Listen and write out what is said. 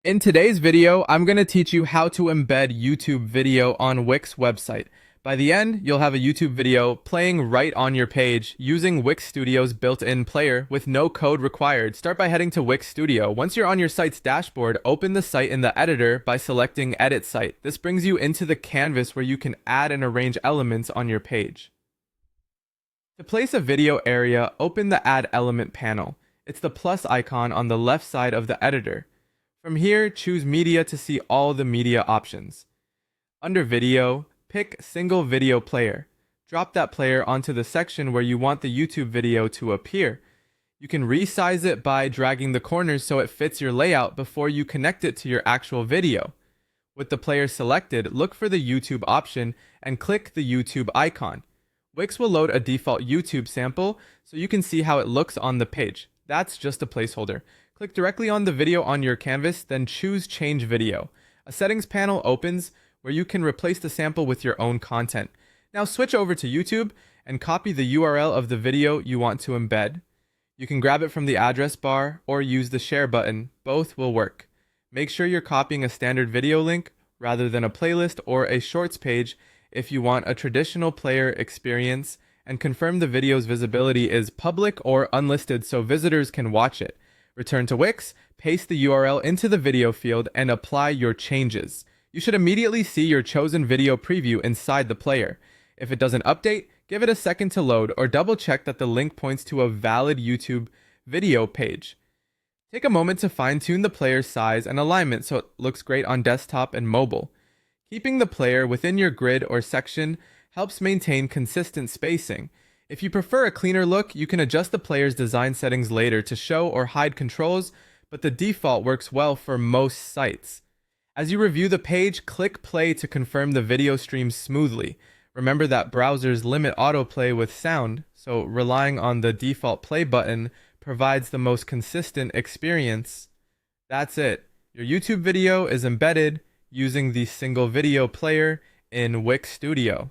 In today's video, I'm going to teach you how to embed YouTube video on Wix website. By the end, you'll have a YouTube video playing right on your page using Wix Studio's built-in player with no code required. Start by heading to Wix Studio. Once you're on your site's dashboard, open the site in the editor by selecting Edit Site. This brings you into the canvas where you can add and arrange elements on your page. To place a video area, open the Add Element panel. It's the plus icon on the left side of the editor. From here, choose Media to see all the media options. Under Video, pick Single Video Player. Drop that player onto the section where you want the YouTube video to appear. You can resize it by dragging the corners so it fits your layout before you connect it to your actual video. With the player selected, look for the YouTube option and click the YouTube icon. Wix will load a default YouTube sample so you can see how it looks on the page. That's just a placeholder. Click directly on the video on your canvas, then choose Change Video. A settings panel opens where you can replace the sample with your own content. Now switch over to YouTube and copy the URL of the video you want to embed. You can grab it from the address bar or use the share button. Both will work. Make sure you're copying a standard video link rather than a playlist or a shorts page if you want a traditional player experience, and confirm the video's visibility is public or unlisted so visitors can watch it. Return to Wix, paste the URL into the video field, and apply your changes. You should immediately see your chosen video preview inside the player. If it doesn't update, give it a second to load or double check that the link points to a valid YouTube video page. Take a moment to fine-tune the player's size and alignment so it looks great on desktop and mobile. Keeping the player within your grid or section helps maintain consistent spacing. If you prefer a cleaner look, you can adjust the player's design settings later to show or hide controls, but the default works well for most sites. As you review the page, click play to confirm the video streams smoothly. Remember that browsers limit autoplay with sound, so relying on the default play button provides the most consistent experience. That's it. Your YouTube video is embedded using the single video player in Wix Studio.